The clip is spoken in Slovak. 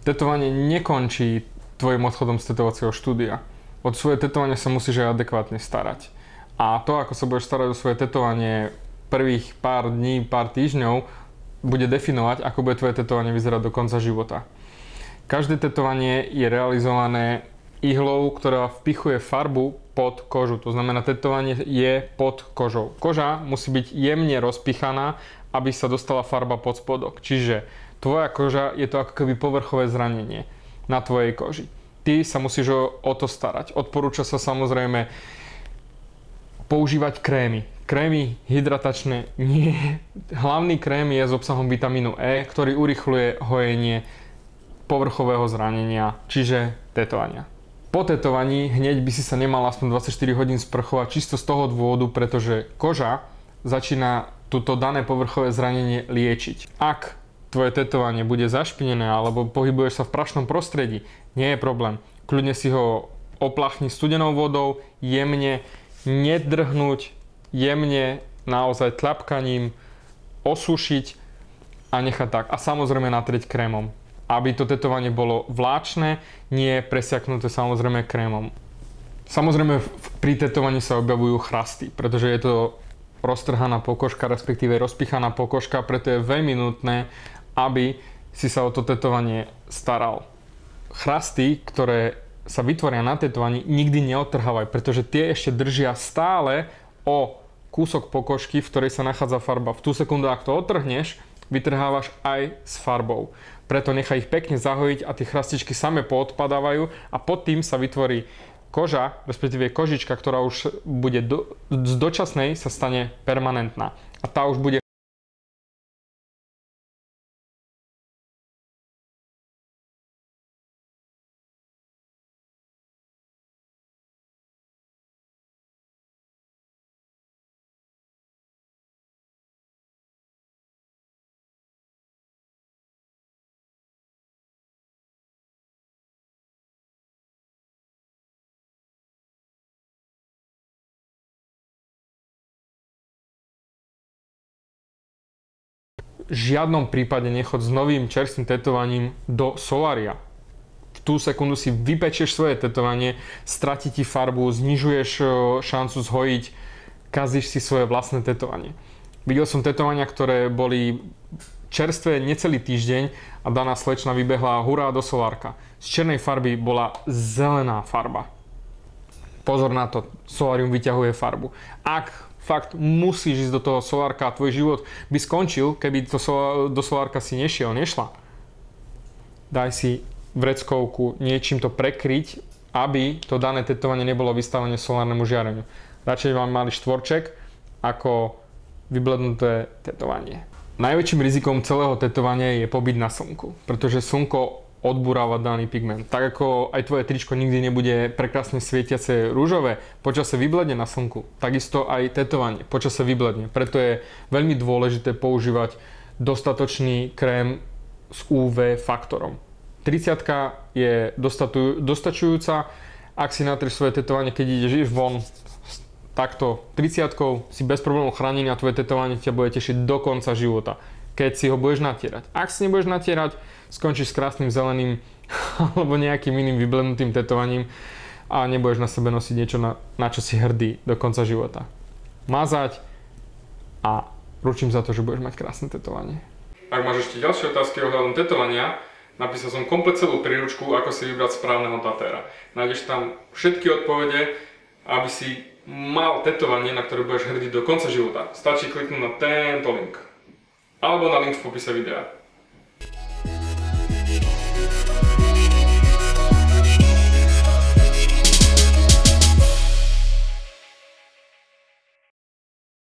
Tetovanie nekončí tvojim odchodom z tetovacieho štúdia. Od svoje tetovanie sa musíš aj adekvátne starať. A to, ako sa budeš starať o svoje tetovanie prvých pár dní, pár týždňov, bude definovať, ako bude tvoje tetovanie vyzerať do konca života. Každé tetovanie je realizované ihlou, ktorá vpichuje farbu pod kožu. To znamená, tetovanie je pod kožou. Koža musí byť jemne rozpichaná, aby sa dostala farba pod spodok. Čiže tvoja koža je to ako keby povrchové zranenie na tvojej koži. Ty sa musíš o to starať. Odporúča sa samozrejme používať krémy. Krémy hydratačné nie. Hlavný krém je s obsahom vitamínu E, ktorý urýchľuje hojenie povrchového zranenia, čiže tetovania. Po tetovaní hneď by si sa nemal aspoň 24 hodín sprchovať čisto z toho dôvodu, pretože koža začína túto dané povrchové zranenie liečiť. Ak tvoje tetovanie bude zašpinené alebo pohybuješ sa v prašnom prostredí, nie je problém. Kľudne si ho oplachni studenou vodou, jemne, nedrhnúť, jemne, naozaj tľapkaním, osušiť a nechať tak. A samozrejme natrieť krémom, aby to tetovanie bolo vláčne, nie presiaknuté samozrejme krémom. Samozrejme pri tetovaní sa objavujú chrasty, pretože je to roztrhaná pokožka, respektíve rozpichaná pokožka, preto je veľmi nutné, aby si sa o to tetovanie staral. Chrasty, ktoré sa vytvoria na tetovaní, nikdy neodtrhávaj, pretože tie ešte držia stále o kúsok pokožky, v ktorej sa nachádza farba. V tú sekundu, ak to odtrhneš, vytrhávaš aj s farbou. Preto nechaj ich pekne zahojiť a tie chrastičky same poodpadávajú a pod tým sa vytvorí koža, respektíve kožička, ktorá už bude z dočasnej sa stane permanentná. A tá už bude v žiadnom prípade nechod s novým čerstvým tetovaním do solária. V tú sekundu si vypečieš svoje tetovanie, stratí ti farbu, znižuješ šancu zhojiť, kazíš si svoje vlastné tetovanie. Videl som tetovania, ktoré boli čerstvé necelý týždeň a daná slečna vybehla hurá do solárka. Z černej farby bola zelená farba. Pozor na to, solárium vyťahuje farbu. Ak fakt musíš ísť do toho solárka a tvoj život by skončil, keby do solárka si nešla. Daj si vreckovku, niečím to prekryť, aby to dané tetovanie nebolo vystavené solárnemu žiareniu. Radšej vám mali štvorček ako vyblednuté tetovanie. Najväčším rizikom celého tetovania je pobyt na slnku, pretože slnko odburáva daný pigment. Tak ako aj tvoje tričko nikdy nebude prekrásne svietiace rúžové, počase vybledne na slnku. Takisto aj tetovanie počase vybledne. Preto je veľmi dôležité používať dostatočný krém s UV faktorom. 30 je dostačujúca. Ak si natrieš svoje tetovanie, keď ideš von takto 30 si bez problémov chránený a tvoje tetovanie ťa bude tešiť do konca života, keď si ho budeš natierať. Ak si nebudeš natierať, skončíš s krásnym zeleným alebo nejakým iným vyblednutým tetovaním a nebudeš na sebe nosiť niečo, na čo si hrdý do konca života. Mazať a ručím za to, že budeš mať krásne tetovanie. Ak máš ešte ďalšie otázky ohľadom tetovania, napísal som komplet celú príručku, ako si vybrať správneho tatéra. Nájdeš tam všetky odpovede, aby si mal tetovanie, na ktoré budeš hrdý do konca života. Stačí kliknúť na tento link alebo na link v popise videa.